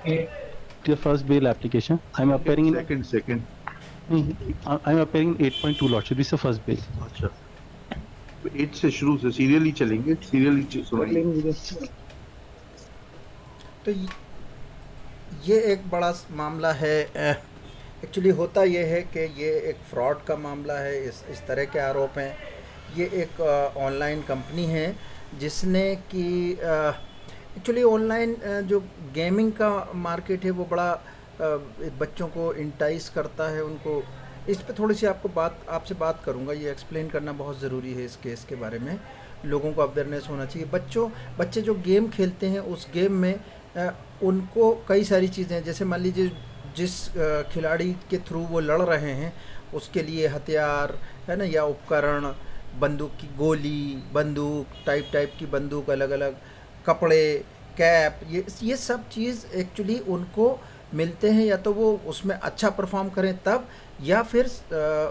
The first bail application. I'm appearing in second. I'm appearing in 8.2 lordship. This is the first bail. अच्छा, 8 से शुरू से serially चलेंगे, serially सुनाइए। तो ये एक बड़ा मामला है। एक्चुअली होता ये है कि ये एक फ्रॉड का मामला है, इस तरह के आरोप हैं। ये एक ऑनलाइन कंपनी है जिसने कि एक्चुअली ऑनलाइन जो गेमिंग का मार्केट है वो बड़ा बच्चों को इंटाइस करता है उनको। इस पे थोड़ी सी आपसे बात करूँगा। ये एक्सप्लेन करना बहुत ज़रूरी है इस केस के बारे में, लोगों को अवेयरनेस होना चाहिए। बच्चे जो गेम खेलते हैं उस गेम में उनको कई सारी चीज़ें, जैसे मान लीजिए जिस खिलाड़ी के थ्रू वो लड़ रहे हैं उसके लिए हथियार है ना, या उपकरण, बंदूक की गोली, बंदूक टाइप की बंदूक, अलग अलग कपड़े, कैप, ये सब चीज़ एक्चुअली उनको मिलते हैं, या तो वो उसमें अच्छा परफॉर्म करें तब, या फिर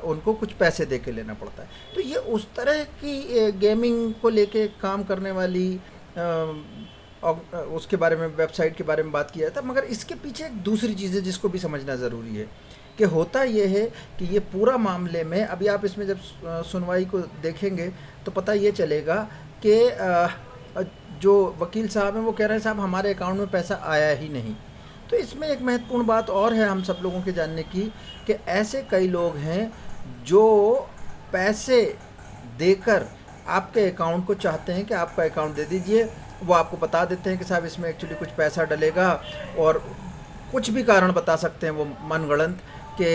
उनको कुछ पैसे दे के लेना पड़ता है। तो ये उस तरह की गेमिंग को लेके काम करने वाली और उसके बारे में, वेबसाइट के बारे में बात किया था। मगर इसके पीछे एक दूसरी चीज़ है जिसको भी समझना ज़रूरी है कि होता ये है कि ये पूरा मामले में, अभी आप इसमें जब सुनवाई को देखेंगे तो पता ये चलेगा कि जो वकील साहब हैं वो कह रहे हैं साहब हमारे अकाउंट में पैसा आया ही नहीं। तो इसमें एक महत्वपूर्ण बात और है हम सब लोगों के जानने की कि ऐसे कई लोग हैं जो पैसे देकर आपके अकाउंट को चाहते हैं कि आपका अकाउंट दे दीजिए। वो आपको बता देते हैं कि साहब इसमें एक्चुअली कुछ पैसा डलेगा, और कुछ भी कारण बता सकते हैं वो मनगढ़ंत कि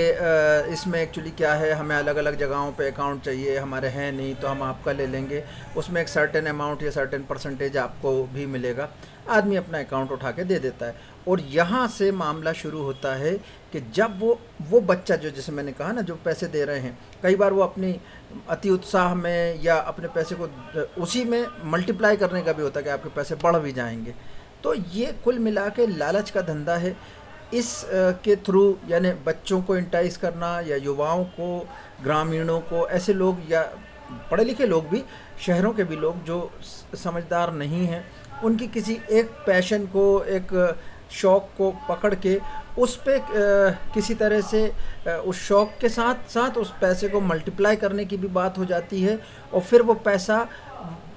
इसमें एक्चुअली क्या है, हमें अलग अलग जगहों पे अकाउंट चाहिए, हमारे हैं नहीं तो हम आपका ले लेंगे, उसमें एक सर्टेन अमाउंट या सर्टेन परसेंटेज आपको भी मिलेगा। आदमी अपना अकाउंट उठा के दे देता है, और यहाँ से मामला शुरू होता है कि जब वो बच्चा जो, जैसे मैंने कहा ना, जो पैसे दे रहे हैं, कई बार वो अपनी अति उत्साह में या अपने पैसे को उसी में मल्टीप्लाई करने का भी होता है कि आपके पैसे बढ़ भी जाएंगे। तो ये कुल मिला के लालच का धंधा है। इस के थ्रू यानी बच्चों को इंटाइस करना, या युवाओं को, ग्रामीणों को, ऐसे लोग या पढ़े लिखे लोग भी, शहरों के भी लोग जो समझदार नहीं हैं, उनकी किसी एक पैशन को, एक शौक़ को पकड़ के उस पे किसी तरह से उस शौक़ के साथ साथ उस पैसे को मल्टीप्लाई करने की भी बात हो जाती है। और फिर वो पैसा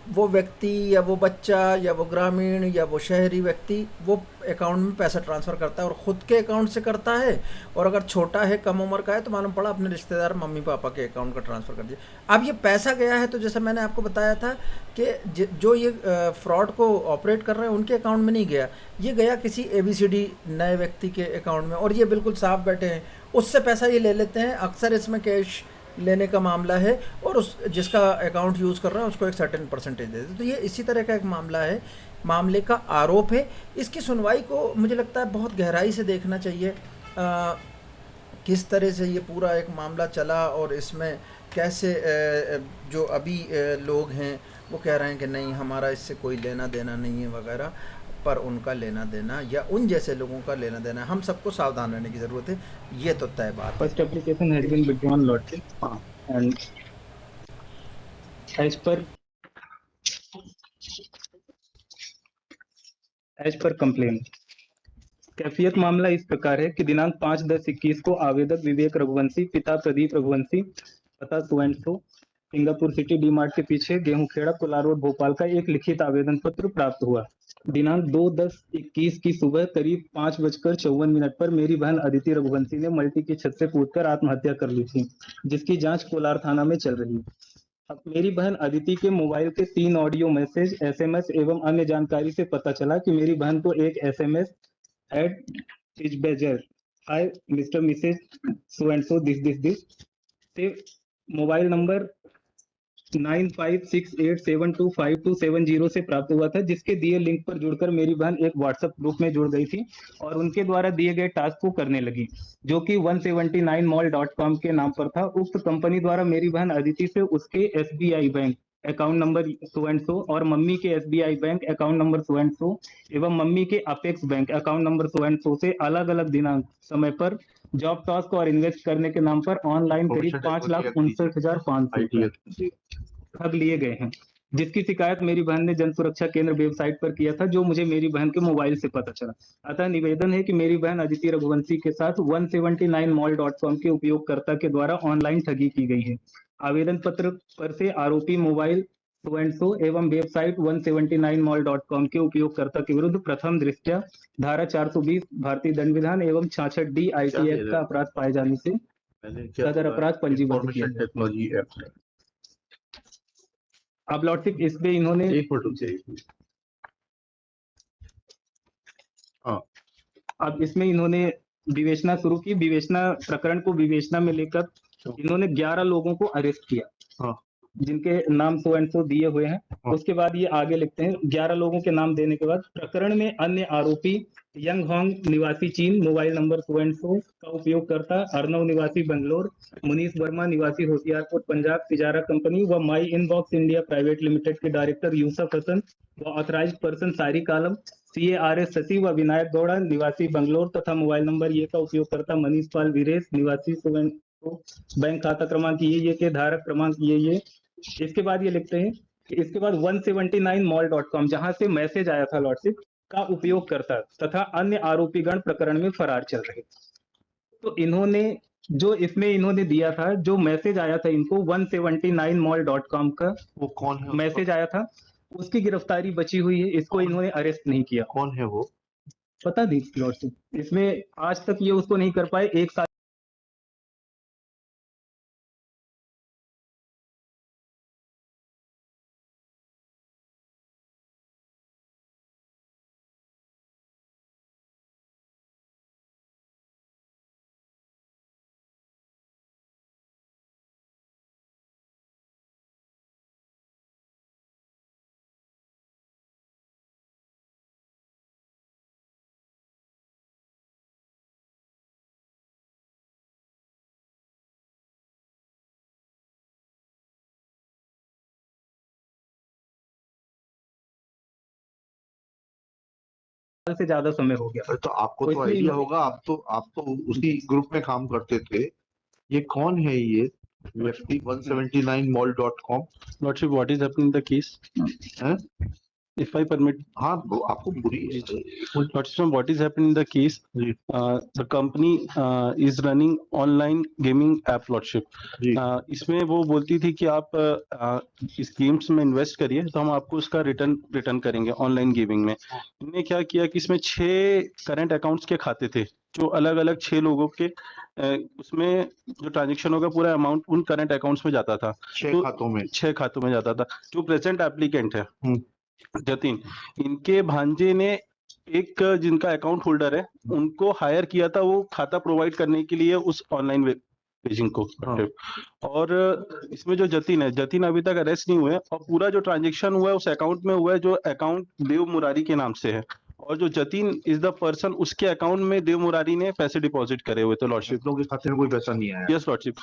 वो व्यक्ति या वो बच्चा या वो ग्रामीण या वो शहरी व्यक्ति वो अकाउंट में पैसा ट्रांसफ़र करता है, और ख़ुद के अकाउंट से करता है, और अगर छोटा है, कम उम्र का है, तो मालूम पड़ा अपने रिश्तेदार मम्मी पापा के अकाउंट का ट्रांसफ़र कर दिया। अब ये पैसा गया है तो जैसा मैंने आपको बताया था कि जो ये फ्रॉड को ऑपरेट कर रहे हैं उनके अकाउंट में नहीं गया, ये गया किसी ABCD नए व्यक्ति के अकाउंट में, और ये बिल्कुल साफ बैठे हैं, उससे पैसा ये ले लेते हैं। अक्सर इसमें कैश लेने का मामला है, और उस जिसका अकाउंट यूज़ कर रहा है उसको एक सर्टेन परसेंटेज दे देते। तो ये इसी तरह का एक मामला है, मामले का आरोप है। इसकी सुनवाई को मुझे लगता है बहुत गहराई से देखना चाहिए, किस तरह से ये पूरा एक मामला चला, और इसमें कैसे जो अभी लोग हैं वो कह रहे हैं कि नहीं हमारा इससे कोई लेना देना नहीं है वगैरह, पर उनका लेना देना या उन जैसे लोगों का लेना देना, हम सबको सावधान रहने की ज़रूरत है, ये तो तय बात है। First application has been withdrawn, lordship, and as per complaint, कैफियत मामला इस प्रकार है कि दिनांक 5/10/21 को आवेदक विवेक रघुवंशी, पिता प्रदीप रघुवंशी, पता सो सिंगापुर सिटी डी मार्ट के पीछे गेहूंखेड़ा, कोलार रोड, भोपाल का एक लिखित आवेदन पत्र प्राप्त हुआ। दिनांक 2/10/21 की सुबह करीब 5:54 पर मेरी बहन अदिति रघुवंशी ने मल्टी की छत से कूदकर आत्महत्या कर ली थी, जिसकी जांच कोलार थाना में चल रही है। अब मेरी बहन अदिति के मोबाइल के 3 ऑडियो मैसेज, SMS एवं अन्य जानकारी से पता चला कि मेरी बहन को एक SMS एट बेजर, hi mister mrs so and so this से मोबाइल नंबर 9568725270 से प्राप्त हुआ था, जिसके दिए लिंक पर जुड़कर मेरी बहन एक व्हाट्सएप ग्रुप में जुड़ गई थी और उनके द्वारा दिए गए टास्क को करने लगी, जो कि 179mall.com के नाम पर था। उक्त कंपनी द्वारा मेरी बहन अदिति से उसके SBI bank account number so and सो और मम्मी के SBI bank account number so and सो एवं मम्मी के apex bank account number so and सो से अलग अलग दिनांक समय पर जॉब टास्क और इन्वेस्ट करने के नाम पर ऑनलाइन करीब 5,59,500 ठग लिए गए हैं। जिसकी शिकायत मेरी बहन ने जन सुरक्षा केंद्र वेबसाइट पर किया था, जो मुझे मेरी बहन के मोबाइल से पता चला। अतः निवेदन है कि मेरी बहन अदिति रघुवंशी के साथ 179mall.com के उपयोगकर्ता के द्वारा ऑनलाइन ठगी की गई है। आवेदन पत्र पर से आरोपी मोबाइल सो एंड सो एवं वेबसाइट 179mall.com के उपयोगकर्ता के विरुद्ध प्रथम दृष्टया धारा 420 भारतीय दंड विधान एवं 66D IT एक्ट का अपराध पाए जाने से मैंने क्या सदर अपराध पंजीबद्ध किया इंफॉर्मेशन गया। टेक्नोलॉजी एक्ट है। अब लॉर्डशिप इसमें इन्होंने एक मिनट रुकिए। हाँ, अब इसमें इन्होंने विवेचना शुरू की। विवेचना प्रकरण को विवेचना में लेकर इन्होंने 11 लोगों को अरेस्ट किया, हाँ, जिनके नाम सो एंड सो दिए हुए हैं। हाँ। उसके बाद ये आगे लिखते हैं, 11 लोगों के नाम देने के बाद प्रकरण में अन्य आरोपी यंग होंग निवासी चीन, मोबाइल नंबर सो एंड सो का उपयोग करता, अर्नव निवासी बंगलोर, मुनीष वर्मा निवासी होशियारपुर पंजाब तिजारा कंपनी व माई इनबॉक्स इंडिया प्राइवेट लिमिटेड के डायरेक्टर यूसुफ हसन व ऑथराइज्ड पर्सन सारिक आलम, CARS सचिव व विनायक गौड़ा निवासी बंगलोर तथा मोबाइल नंबर ये का उपयोग करता मनीष पाल वीरेश निवासी सो एंड सो, बैंक खाता क्रमांक ये के धारक क्रमांक ये। इसके बाद ये लिखते हैं कि इसके बाद 179mall.com जहां से मैसेज आया था लॉर्डशिप का उपयोग करता तथा अन्य आरोपीगण प्रकरण में फरार चल रहे। तो इन्होंने जो इसमें इन्होंने दिया था, जो मैसेज आया था इनको 179mall.com का वो कौन है? मैसेज आया था, उसकी गिरफ्तारी बची हुई है। इसको इन्होंने अरेस्ट नहीं किया। कौन है वो? पता नहीं लॉर्डशिप, इसमें आज तक ये उसको नहीं कर पाए। 1 साल से ज्यादा समय हो गया। अरे तो आपको तो इसमें आइडिया इन्होंने- होगा, आप तो उसी ग्रुप में काम करते थे। ये कौन है ये व्यक्ति 179mall.com? Lordship, what is happening in the case? हैं? If I permit, हाँ, वो आपको बुरी Lordship, what is happening in the case? Ji. The company is running online gaming app, Lordship. जी। इसमें वो बोलती थी कि आप इस गेम्स में इन्वेस्ट करिए तो हम आपको उसका रिटर्न करेंगे ऑनलाइन गेमिंग में। इन्होंने क्या किया कि इसमें 6 करंट अकाउंट्स के खाते थे, जो अलग अलग 6 लोगों के उसमें जो ट्रांजेक्शन होगा पूरा अमाउंट उन करंट अकाउंट्स में जाता था। 6 खातों में 6 खातों में जाता था। जो प्रेजेंट एप्लीकेंट है जतिन, इनके भांजे ने एक जिनका अकाउंट होल्डर है उनको हायर किया था वो खाता प्रोवाइड करने के लिए उस ऑनलाइन पेजिंग को। हाँ। और इसमें जो जतिन है, जतिन अभी तक अरेस्ट नहीं हुए और पूरा जो ट्रांजेक्शन हुआ है उस अकाउंट में हुआ है जो अकाउंट देव मुरारी के नाम से है। और जो जतिन इज द पर्सन, उसके अकाउंट में देव मुरारी ने पैसे डिपॉजिट करे हुए थे लॉर्डशिप। लोगों के खाते में कोई पैसा नहीं आया। यस लॉर्डशिप,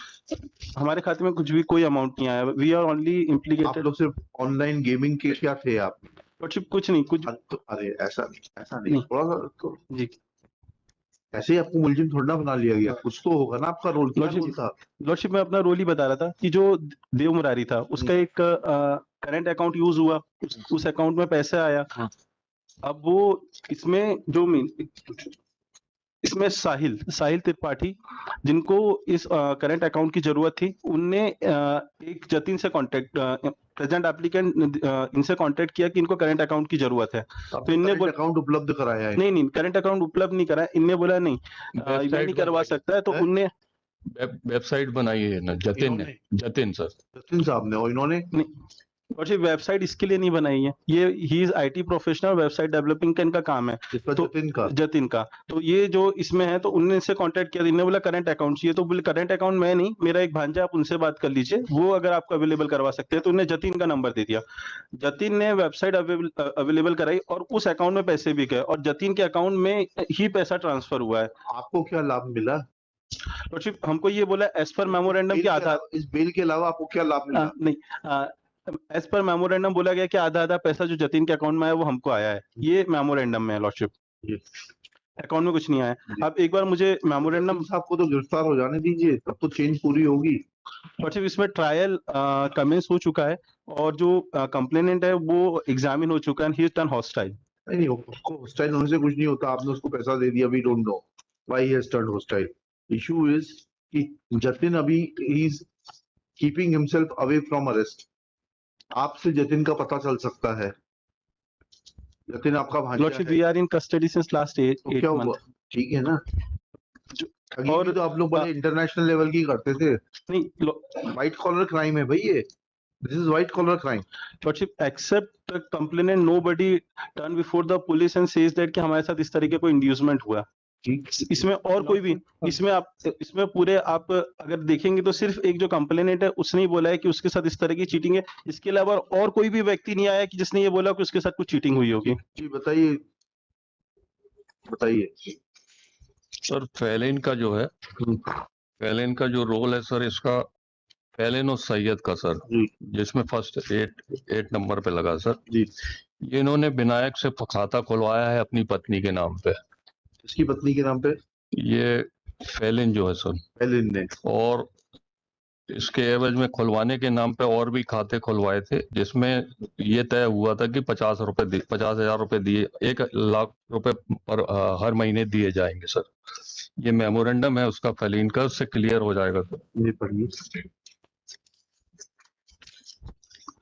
हमारे खाते में कुछ भी कोई अमाउंट नहीं आया। वी आर ओनली आप इम्प्लीकेटेड। लोग सिर्फ ऑनलाइन गेमिंग के क्या थे आप? लॉर्डशिप कुछ नहीं, कुछ अरे ऐसा नहीं नहीं। थोड़ा सा तो जी ऐसे ही आपको मुलजिम थोड़ा ना बना लिया गया, कुछ तो होगा ना आपका रोल। क्या लॉर्डशिप- रोल था? लॉर्डशिप मैं अपना रोल ही बता रहा था कि जो देव मुरारी था उसका एक करंट अकाउंट यूज हुआ, उस अकाउंट में पैसे आया। हाँ। अब वो इसमें जो इसमें साहिल त्रिपाठी जिनको इस करंट अकाउंट की जरूरत थी, उनने एक जतिन से कांटेक्ट प्रेजेंट एप्लीकेंट इनसे कांटेक्ट किया कि इनको करंट अकाउंट की जरूरत है। तो इनने अकाउंट उपलब्ध कराया है? नहीं करंट अकाउंट उपलब्ध नहीं कराया। इनने बोला नहीं मैं नहीं करवा सकता है, तो है? उनने वेबसाइट बनाई है ना जतिन ने, जतिन सर जतिन साहब ने, और इन्होंने और सिर्फ वेबसाइट इसके लिए नहीं बनाई है। ये he is IT professional, website developing का इनका काम है। इसका तो जतिन का तो ये जो इसमें है, तो उनने इससे कांटेक्ट किया, इन्होंने बोला करंट अकाउंट चाहिए, तो बोले करंट अकाउंट मैं नहीं, मेरा एक भांजा, आप उनसे बात कर लीजिए, वो अगर आपको अवेलेबल करवा सकते हैं। तो उन्हें जतिन का नंबर दे दिया। जतिन ने वेबसाइट अवेलेबल कराई और उस अकाउंट में पैसे भी गए और जतिन के अकाउंट में ही पैसा ट्रांसफर हुआ है। आपको क्या लाभ मिला? तो हमको ये बोला एज पर मेमोरेंडम के आधार, इस बिल के अलावा आपको क्या लाभ मिला? नहीं एज पर मेमोरेंडम बोला गया कि आधा पैसा जो जतिन के अकाउंट में है वो हमको आया है। ये मेमोरेंडम में है लॉर्डशिप, अकाउंट में कुछ नहीं आया। अब एक बार मुझे मेमोरेंडम साहब को तो गिरफ्तार हो जाने दीजिए, तब तो चेंज पूरी होगी। और सिर्फ इसमें ट्रायल कमेंस हो चुका है और जो कंप्लेनेंट है वो एग्जामिन हो चुका है and he is turn hostile. नहीं, उसको हॉस्टाइल होने से कुछ नहीं होता, आपने उसको पैसा दे दिया, we don't know why he has turned hostile. Issue is कि जतिन अभी he is keeping himself away from arrest. आपसे जतिन का पता चल सकता है, जतिन आपका भांजा लॉर्डशिप है, we are in custody since last तो 8 क्या हुआ? मंथ। ठीक है ना, ठगी और भी तो आप लोग बड़े इंटरनेशनल लेवल की करते थे। नहीं व्हाइट कॉलर क्राइम है भाई ये, this is white collar crime. Lordship except complainant nobody turn before the police and says that कि हमारे साथ इस तरीके कोई इंड्यूसमेंट हुआ। इसमें और कोई भी इसमें पूरे आप अगर देखेंगे तो सिर्फ एक जो कंप्लेनेंट है उसने ही बोला है कि उसके साथ इस तरह की चीटिंग है। इसके अलावा और कोई भी व्यक्ति नहीं आया कि जिसने ये बोला कि उसके साथ कुछ चीटिंग हुई होगी। जी बताइए, बताइए। सर फैलिन का जो है, फैलिन का जो रोल है सर, इसका फैलिन और सैयद का सर, जी जिसमें फर्स्ट 8 नंबर पे लगा सर। जी, ये इन्होंने विनायक से खाता खुलवाया है अपनी पत्नी के नाम पे। इसकी पत्नी के नाम पे ये फैलिन जो है सर, एलिन ने, और इसके एवज में खुलवाने के नाम पे और भी खाते खुलवाए थे, जिसमें ये तय हुआ था कि 50,000 रुपए दिए, 1 लाख रुपए पर हर महीने दिए जाएंगे सर। ये मेमोरेंडम है उसका फैलिन का, उससे क्लियर हो जाएगा सर। ये पढ़िए।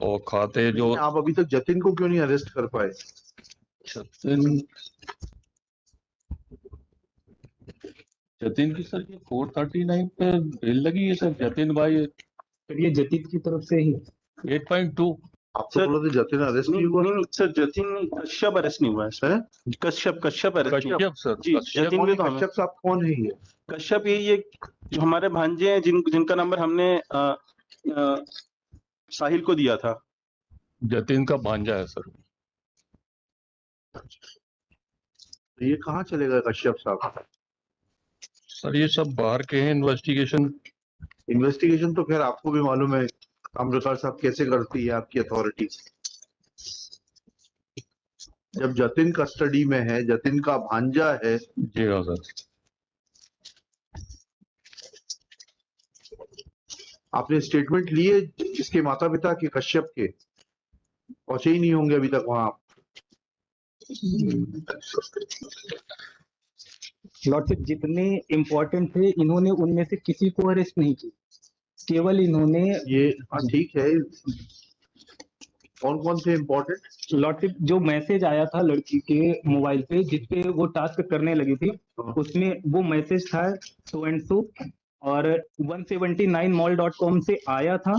और खाते जो आप अभी तक जतिन को क्यों नहीं अरेस्ट कर पाए? जतिन की सर ये 439 पे बेल लगी है सर। जतिन भाई फिर ये जतीन की तरफ से ही 8.2। आप तो बोल रहे थे जतिन अरेस्ट नहीं हुआ। नहीं सर, जतिन नहीं, कश्यप अरेस्ट नहीं हुआ है। कश्यप अरेस्ट नहीं हुआ। कश्यप सर, जी, कश्यप जतिन कौन भी है तो हमें कश्यप साहब? कौन है ये? कश्यप यही एक जो हमारे भांजे हैं जिनका नंबर हमने साहिल को दिया था। जतिन का भांजा है सर। ये कहाँ चलेगा कश्यप साहब? सर ये सब बाहर के हैं इन्वेस्टिगेशन। इन्वेस्टिगेशन तो खैर आपको भी मालूम है ताम्रकार साहब कैसे करती है आपकी अथॉरिटी। जब जतिन कस्टडी में है, जतिन का भांजा है, जी हाँ सर। आपने स्टेटमेंट लिए इसके माता पिता के, कश्यप के? पहुंचे ही नहीं होंगे अभी तक वहां। लॉर्डशिप जितने इम्पोर्टेंट थे इन्होंने उनमें से किसी को अरेस्ट नहीं किया, केवल इन्होंने ये ठीक है, कौन कौन थे इम्पोर्टेंट? लॉर्डशिप जो मैसेज आया था लड़की के मोबाइल पे जिसपे वो टास्क करने लगी थी, उसमें वो मैसेज था सो एंड सो और 179mall.com से आया था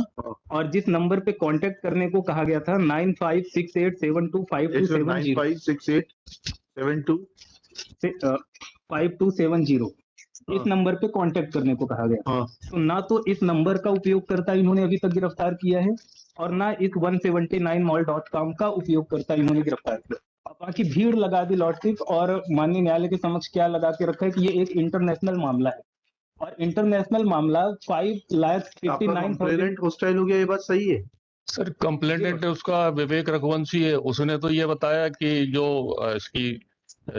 और जिस नंबर पे कांटेक्ट करने को कहा गया था 9568725270 5270 इस नंबर पे कांटेक्ट करने को कहा गया। तो ना तो इस नंबर का उपयोगकर्ता इन्होंने अभी तक गिरफ्तार किया है और ना इस 179mall.com का उपयोगकर्ता इन्होंने गिरफ्तार किया। अब बाकी भीड़ लगा दी लॉर्डशिप और माननीय न्यायालय के समक्ष क्या लगा के रखा है कि ये एक इंटरनेशनल मामला है और इंटरनेशनल मामला 5,59,000 हॉस्टाइल हो गया, ये बात सही है? सर कंप्लेनेंट उसका विवेक रघुवंशी है, उसने तो ये बताया कि जो इसकी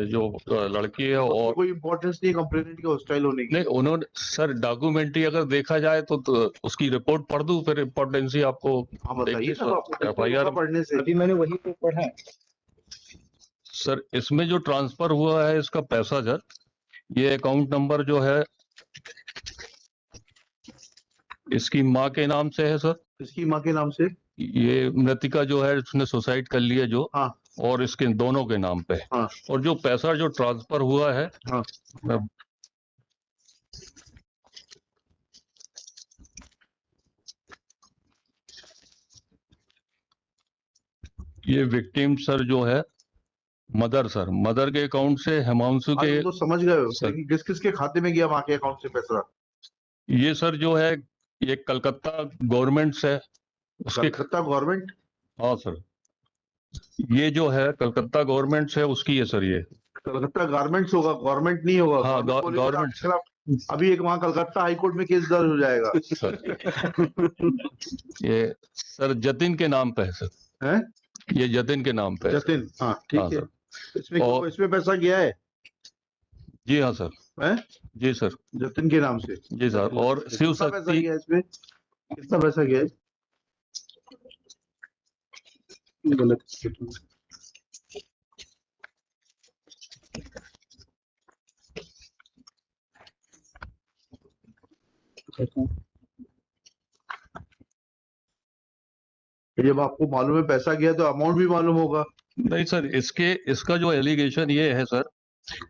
जो लड़की है और कोई इम्पोर्टेंस नहीं कंप्लेनेंट के हॉस्टाइल होने की। नहीं, उन्होंने सर डॉक्यूमेंट्री अगर देखा जाए तो उसकी रिपोर्ट पढ़ दूं फिर इम्पोर्टेंसी आपको? बताइए देखिए सर, FIR पढ़ने से। अभी मैंने वही तो पढ़ा। सर इसमें जो ट्रांसफर हुआ है इसका पैसा सर, ये अकाउंट नंबर जो है इसकी माँ के नाम से है सर। इसकी माँ के नाम से? ये मृतिका जो है उसने सुसाइड कर लिया जो, हाँ। और इसके दोनों के नाम पे। हाँ। और जो पैसा जो ट्रांसफर हुआ है, हाँ। ये विक्टिम सर जो है मदर सर, मदर के अकाउंट से हिमांशु के। तो समझ गए हो सर। लेकिन किस किस के खाते में गया माँ के अकाउंट से पैसा? ये सर जो है ये कलकत्ता गवर्नमेंट से उसके। कलकत्ता गवर्नमेंट? हाँ सर, ये जो है कलकत्ता गवर्नमेंट से उसकी है सर। ये कलकत्ता गारमेंट्स होगा, गवर्नमेंट नहीं होगा। हाँ, गवर्नमेंट गवर्नमेंट। अभी एक वहाँ कलकत्ता हाईकोर्ट में केस दर्ज हो जाएगा। सर ये सर जतिन के नाम पे है सर। हैं? ये जतिन के नाम पे है। जतिन, हाँ हाँ ठीक है। सर। इसमें पैसा गया है? जी हाँ सर, है जी सर, जतिन के नाम से। जी सर। और शिव कितना पैसा शक्ति, गया इसमें, कितना पैसा गया है? गलत। जब आपको मालूम है पैसा गया तो अमाउंट भी मालूम होगा। नहीं सर, इसका जो एलिगेशन ये है सर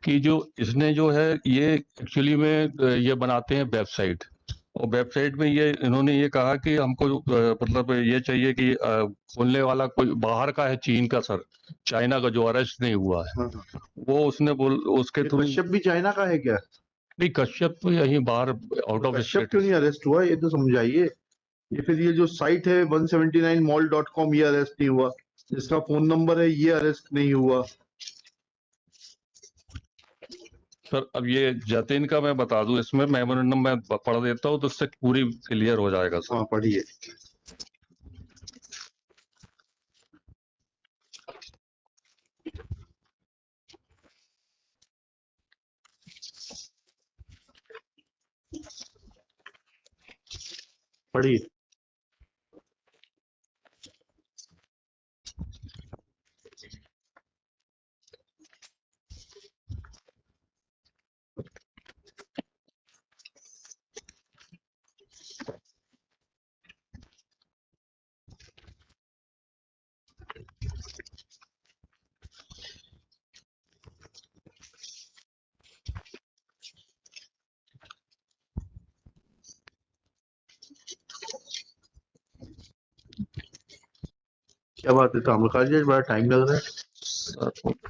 कि जो इसने जो है ये एक्चुअली में ये बनाते हैं वेबसाइट, और वेबसाइट में ये इन्होंने ये कहा कि हमको मतलब ये चाहिए कि खोलने वाला कोई बाहर का है, चीन का सर, चाइना का, जो अरेस्ट नहीं हुआ है। हाँ, हाँ। वो उसने उसके ये थ्रू। कश्यप भी चाइना का है क्या? नहीं, कश्यप तो यहीं बाहर आउट ऑफ कश्यप स्टेट। क्यों नहीं अरेस्ट हुआ, ये तो समझाइए। ये फिर ये जो साइट है 179mall.com, ये अरेस्ट नहीं हुआ, जिसका फोन नंबर है ये अरेस्ट नहीं हुआ। सर अब ये जतिन का मैं बता दूं, इसमें मेमोरेंडम मैं पढ़ देता हूँ तो उससे पूरी क्लियर हो जाएगा सर। हाँ पढ़िए। पढ़िए। क्या बात है ताम्रकाल जी, बड़ा टाइम लग रहा है।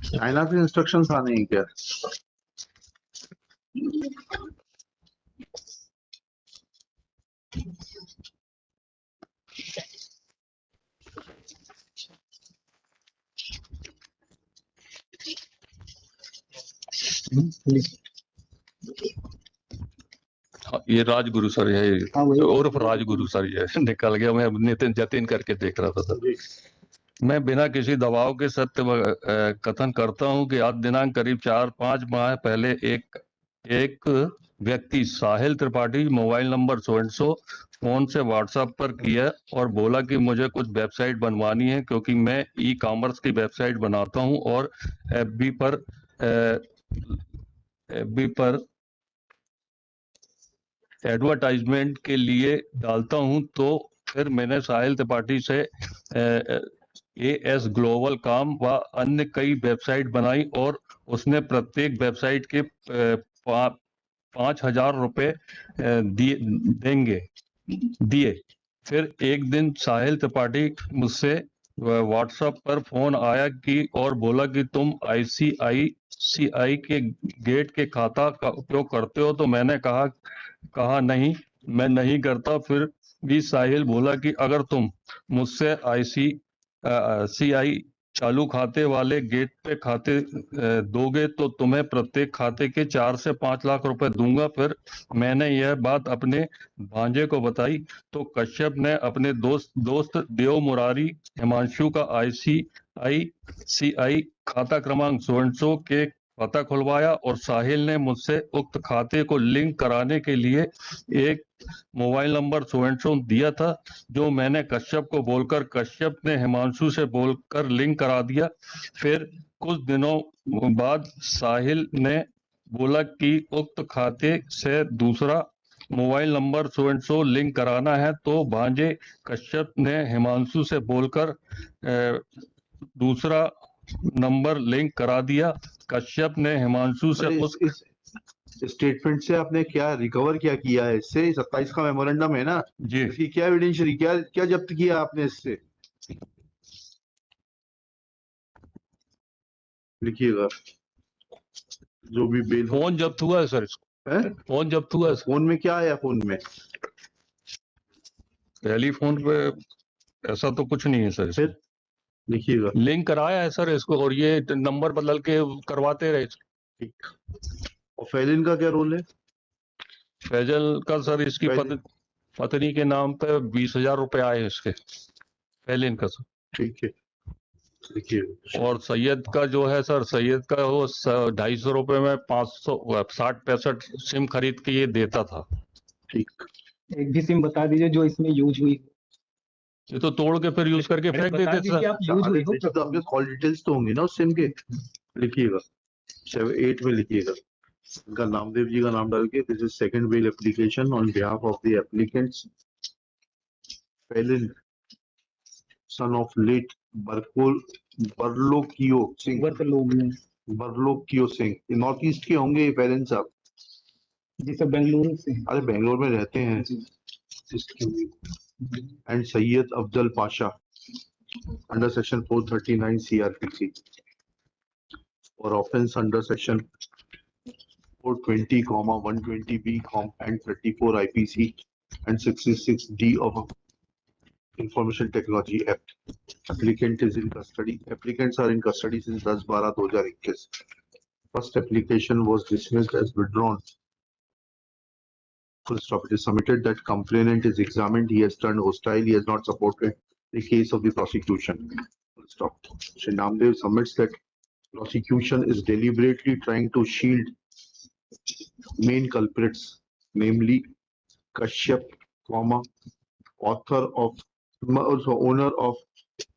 चाइना से इंस्ट्रक्शंस आने हैं क्या? हाँ, ये राजगुरु सर है, हाँ, वही। उर्फ राजगुरु सर ये निकल गया, मैं नितिन जतिन करके देख रहा था सर। मैं बिना किसी दबाव के सत्य कथन करता हूं कि आज दिनांक करीब 4-5 माह पहले एक व्यक्ति Sahil Tripathi, mobile number so and so, phone से व्हाट्सएप पर किया और बोला कि मुझे कुछ वेबसाइट बनवानी है क्योंकि मैं ई कॉमर्स की वेबसाइट बनाता हूं और एफबी पर एडवर्टाइजमेंट के लिए डालता हूं। तो फिर मैंने साहिल त्रिपाठी से एएस ग्लोबल कॉम व अन्य कई वेबसाइट बनाई और उसने प्रत्येक वेबसाइट के 5,000 रुपए दिए। फिर एक दिन साहिल त्रिपाठी मुझसे व्हाट्सएप पर फोन आया कि और बोला कि तुम आईसीआईसीआई के गेट के खाता का उपयोग करते हो, तो मैंने कहा नहीं, मैं नहीं करता। फिर भी साहिल बोला कि अगर तुम मुझसे आईसीआई चालू खाते वाले गेट पे खाते दोगे तो तुम्हें प्रत्येक खाते के 4 से 5 लाख रुपए दूंगा। फिर मैंने यह बात अपने भांजे को बताई तो कश्यप ने अपने दोस्त देव मुरारी हिमांशु का आईसीआई खाता क्रमांक सो एंड सो के खाता खुलवाया और साहिल ने मुझसे उक्त खाते को लिंक कराने के लिए एक मोबाइल नंबर सो एंड सो दिया था, जो मैंने कश्यप को बोलकर कश्यप ने हिमांशु से बोलकर लिंक करा दिया। फिर कुछ दिनों बाद साहिल ने बोला कि उक्त खाते से दूसरा mobile number so and so link कराना है, तो भांजे कश्यप ने हिमांशु से बोलकर दूसरा नंबर लिंक करा दिया। कश्यप ने हिमांशु से इस स्टेटमेंट से आपने क्या रिकवर क्या किया है? इससे 27 का मेमोरेंडम है ना जी, इसकी क्या एविडेंशियरी, क्या क्या जब्त किया आपने इससे? लिखिएगा जो भी बेल हो। फोन जब्त हुआ है सर, इसको है? फोन जब्त हुआ है सर। फोन में क्या आया? फोन में टेलीफोन पे ऐसा तो कुछ नहीं है सर, इसको फिर लिखिएगा। लिंक कराया है सर इसको, और ये नंबर बदल के करवाते रहे। ठीक। और फैलिन का क्या रोल है? फैजल का सर इसकी फैलिन। पत्नी के नाम पे 20,000 रुपए आए इसके, फैलिन का सर। ठीक है। देखिए और सैयद का जो है सर, सैयद का वो 250 रुपए में 500 60-65 सिम खरीद के ये देता था। ठीक, एक भी सिम बता दीजिए जो इसमें यूज हुई। ये तो तोड़ के फिर यूज करके अरे फेंक बता देते दीजिए सर। आप यूज हुई हो। तो आपके कॉल डिटेल्स तो होंगे ना उस सिम के, लिखिएगा 8 में लिखिएगा इनका, नामदेव जी का नाम डाल के, this is second bail application on behalf of the applicants Pelin, son of late बरलोकियो सिंह, वर्थ लोग हैं बरलोकियो सिंह, नॉर्थ ईस्ट के होंगे ये पेरेंट्स साहब। जी सर, बेंगलुरु से हैं। अरे बेंगलोर में रहते हैं। And Syed Afzal Pasha under section 439 CRPC और offence under section 420, 120B, and 34 IPC and 66D of Information Technology Act. Applicant is in custody. Applicants are in custody since 10/12/2021. First application was dismissed as withdrawn. Full stop. It is submitted that complainant is examined. He has turned hostile. He has not supported the case of the prosecution. Full stop. Shri Namdev submits that prosecution is deliberately trying to shield main culprits, namely Kashyap, author of, also owner of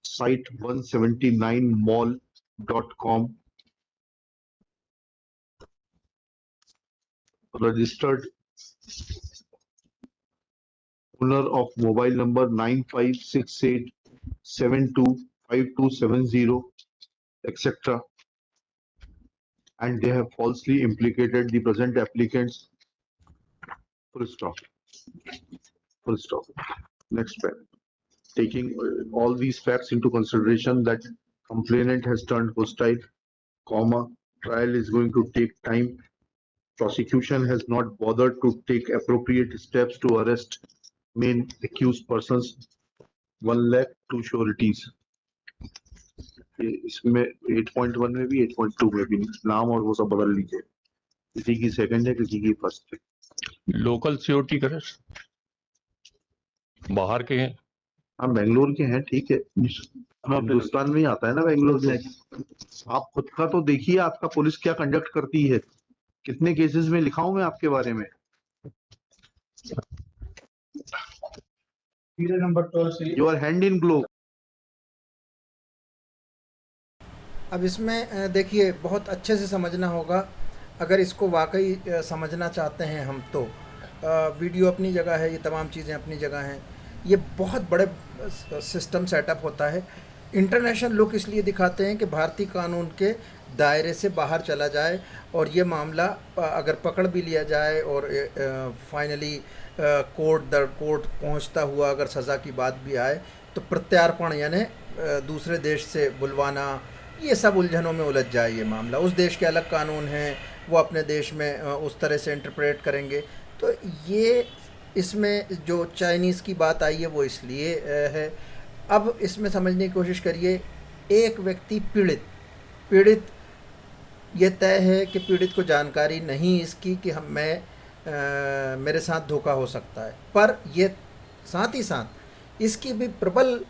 site 179mall.com, registered owner of mobile number 9568725270, etc. And they have falsely implicated the present applicants. Full stop. Full stop. Next paragraph. Taking all these facts into consideration, that complainant has turned hostile, trial is going to take time. Prosecution has not bothered to take appropriate steps to arrest main accused persons. 1 lakh 2 sureties. इसमें 8.1 में भी 8.2 में भी नाम और वो सब बदल लीजिए, किसी की सेकंड है किसी की फर्स्ट है। लोकल सिक्योरिटी करे, बाहर के हैं। हम बेंगलोर के हैं, ठीक है, हिंदुस्तान में ही आता है ना बेंगलोर से। आप खुद का तो देखिए, आपका पुलिस क्या कंडक्ट करती है, कितने केसेस में लिखा हूं मैं आपके बारे में। Your hand in glove. अब इसमें देखिए बहुत अच्छे से समझना होगा, अगर इसको वाकई समझना चाहते हैं हम तो वीडियो अपनी जगह है, ये तमाम चीज़ें अपनी जगह हैं। ये बहुत बड़े सिस्टम सेटअप होता है। इंटरनेशनल लुक इसलिए दिखाते हैं कि भारतीय कानून के दायरे से बाहर चला जाए और ये मामला अगर पकड़ भी लिया जाए और फाइनली कोर्ट दर कोर्ट पहुंचता हुआ अगर सज़ा की बात भी आए तो प्रत्यार्पण यानी दूसरे देश से बुलवाना, ये सब उलझनों में उलझ जाए ये मामला। उस देश के अलग कानून हैं, वो अपने देश में उस तरह से इंटरप्रेट करेंगे। तो ये इसमें जो चाइनीज़ की बात आई है वो इसलिए है। अब इसमें समझने की कोशिश करिए, एक व्यक्ति पीड़ित ये तय है कि पीड़ित को जानकारी नहीं इसकी कि मेरे साथ धोखा हो सकता है, पर ये साथ ही साथ इसकी भी प्रबल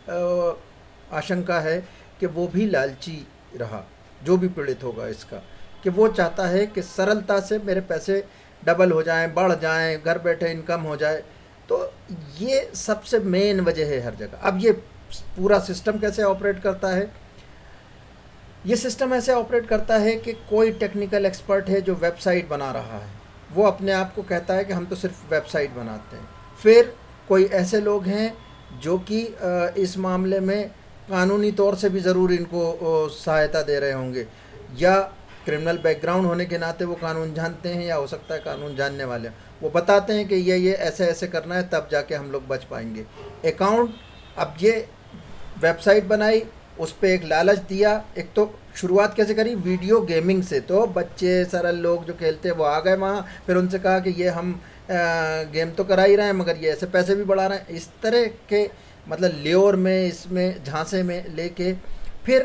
आशंका है कि वो भी लालची रहा, जो भी पीड़ित होगा इसका, कि वो चाहता है कि सरलता से मेरे पैसे डबल हो जाएं, बढ़ जाएं, घर बैठे इनकम हो जाए। तो ये सबसे मेन वजह है हर जगह। अब ये पूरा सिस्टम कैसे ऑपरेट करता है? ये सिस्टम ऐसे ऑपरेट करता है कि कोई टेक्निकल एक्सपर्ट है जो वेबसाइट बना रहा है, वो अपने आप को कहता है कि हम तो सिर्फ वेबसाइट बनाते हैं। फिर कोई ऐसे लोग हैं जो कि इस मामले में कानूनी तौर से भी ज़रूर इनको सहायता दे रहे होंगे, या क्रिमिनल बैकग्राउंड होने के नाते वो कानून जानते हैं, या हो सकता है कानून जानने वाले, वो बताते हैं कि ये ऐसे ऐसे करना है, तब जाके हम लोग बच पाएंगे। अकाउंट, अब ये वेबसाइट बनाई, उस पर एक लालच दिया। एक तो शुरुआत कैसे करी? वीडियो गेमिंग से। तो बच्चे सरल लोग जो खेलते हैं वो आ गए वहाँ, फिर उनसे कहा कि ये हम गेम तो करा ही रहे हैं मगर ये ऐसे पैसे भी बढ़ा रहे हैं। इस तरह के मतलब ल्योर में, इसमें झांसे में लेके फिर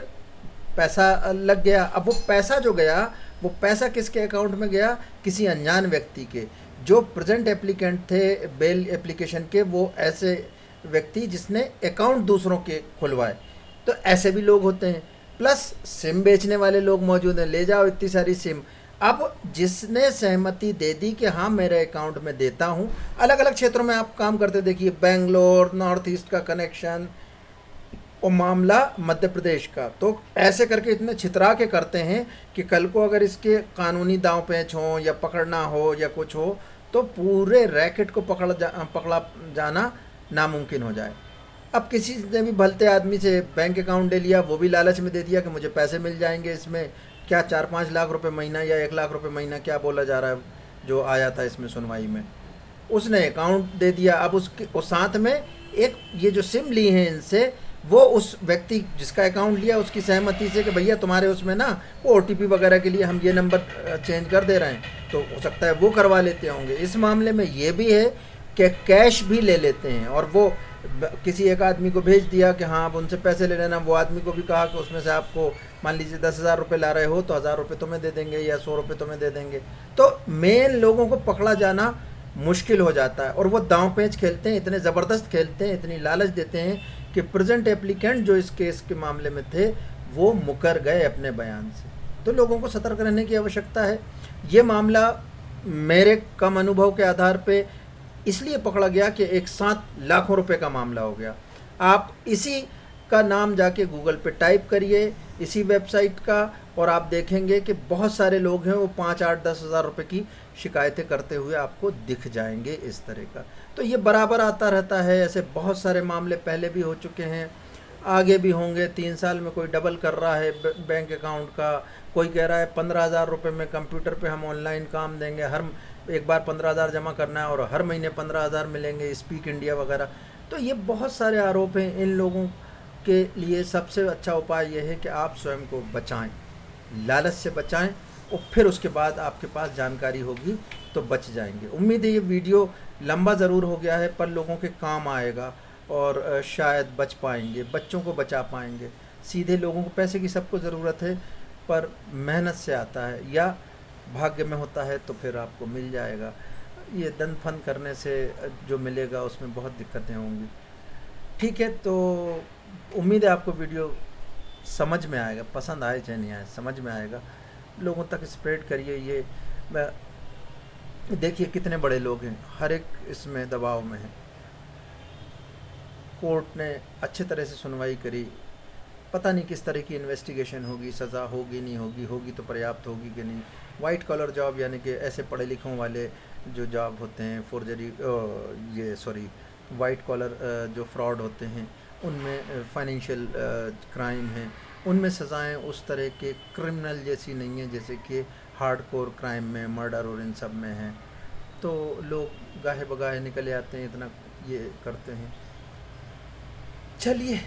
पैसा लग गया। अब वो पैसा जो गया, वो पैसा किसके अकाउंट में गया? किसी अनजान व्यक्ति के, जो प्रेजेंट एप्लीकेंट थे बेल एप्लीकेशन के, वो ऐसे व्यक्ति जिसने अकाउंट दूसरों के खुलवाए। तो ऐसे भी लोग होते हैं। प्लस सिम बेचने वाले लोग मौजूद हैं, ले जाओ इतनी सारी सिम। अब जिसने सहमति दे दी कि हाँ मेरे अकाउंट में देता हूँ, अलग अलग क्षेत्रों में आप काम करते देखिए, बेंगलोर, नॉर्थ ईस्ट का कनेक्शन और मामला मध्य प्रदेश का, तो ऐसे करके इतने छितरा के करते हैं कि कल को अगर इसके कानूनी दांव पेच हो या पकड़ना हो या कुछ हो तो पूरे रैकेट को पकड़ा जाना नामुमकिन हो जाए। अब किसी ने भी भलते आदमी से बैंक अकाउंट ले लिया, वो भी लालच में दे दिया कि मुझे पैसे मिल जाएंगे इसमें, क्या 4-5 लाख रुपए महीना या 1 लाख रुपए महीना क्या बोला जा रहा है जो आया था इसमें सुनवाई में, उसने अकाउंट दे दिया। अब उसके उस साथ में एक ये जो सिम ली है इनसे, वो उस व्यक्ति जिसका अकाउंट लिया उसकी सहमति से कि भैया तुम्हारे उसमें ना वो OTP वगैरह के लिए हम ये नंबर चेंज कर दे रहे हैं, तो हो सकता है वो करवा लेते होंगे। इस मामले में ये भी है कि कैश भी ले लेते हैं, और वो किसी एक आदमी को भेज दिया कि हाँ आप उनसे पैसे ले लेना, वो आदमी को भी कहा कि उसमें से आपको मान लीजिए 10,000 रुपये ला रहे हो तो 1,000 रुपये तुम्हें दे देंगे या 100 रुपये तुम्हें दे देंगे। तो मेन लोगों को पकड़ा जाना मुश्किल हो जाता है, और वो दांव पेच खेलते हैं, इतने ज़बरदस्त खेलते हैं, इतनी लालच देते हैं कि प्रेजेंट एप्लीकेंट जो इस केस के मामले में थे वो मुकर गए अपने बयान से। तो लोगों को सतर्क रहने की आवश्यकता है। ये मामला मेरे कम अनुभव के आधार पे इसलिए पकड़ा गया कि एक साथ लाखों रुपए का मामला हो गया। आप इसी का नाम जाके गूगल पे टाइप करिए, इसी वेबसाइट का, और आप देखेंगे कि बहुत सारे लोग हैं वो 5, 8, 10 हज़ार रुपये की शिकायतें करते हुए आपको दिख जाएंगे इस तरह का। तो ये बराबर आता रहता है, ऐसे बहुत सारे मामले पहले भी हो चुके हैं, आगे भी होंगे। 3 साल में कोई डबल कर रहा है बैंक अकाउंट का, कोई कह रहा है 15,000 रुपये में कंप्यूटर पे हम ऑनलाइन काम देंगे, हर एक बार 15,000 जमा करना है और हर महीने 15,000 मिलेंगे, स्पीक इंडिया वगैरह। तो ये बहुत सारे आरोप हैं। इन लोगों के लिए सबसे अच्छा उपाय यह है कि आप स्वयं को बचाएं, लालच से बचाएं, और फिर उसके बाद आपके पास जानकारी होगी तो बच जाएंगे। उम्मीद है ये वीडियो लंबा ज़रूर हो गया है पर लोगों के काम आएगा, और शायद बच पाएंगे, बच्चों को बचा पाएंगे। सीधे लोगों को पैसे की सबको ज़रूरत है, पर मेहनत से आता है या भाग्य में होता है तो फिर आपको मिल जाएगा। ये दन फन करने से जो मिलेगा उसमें बहुत दिक्कतें होंगी। ठीक है, तो उम्मीद है आपको वीडियो समझ में आएगा, पसंद आए चाहे नहीं आए समझ में आएगा। लोगों तक स्प्रेड करिए। ये देखिए कितने बड़े लोग हैं, हर एक इसमें दबाव में है। कोर्ट ने अच्छे तरह से सुनवाई करी, पता नहीं किस तरह की इन्वेस्टिगेशन होगी, सज़ा होगी नहीं होगी, होगी तो पर्याप्त होगी कि नहीं। वाइट कॉलर जॉब यानी कि ऐसे पढ़े लिखों वाले जो जॉब होते हैं, वाइट कॉलर जो फ्रॉड होते हैं, उनमें फाइनेंशियल क्राइम है, उनमें सज़ाएं उस तरह के क्रिमिनल जैसी नहीं है जैसे कि हार्डकोर क्राइम में, मर्डर और इन सब में हैं। तो लोग गाहे बगाहे निकले आते हैं, इतना ये करते हैं। चलिए।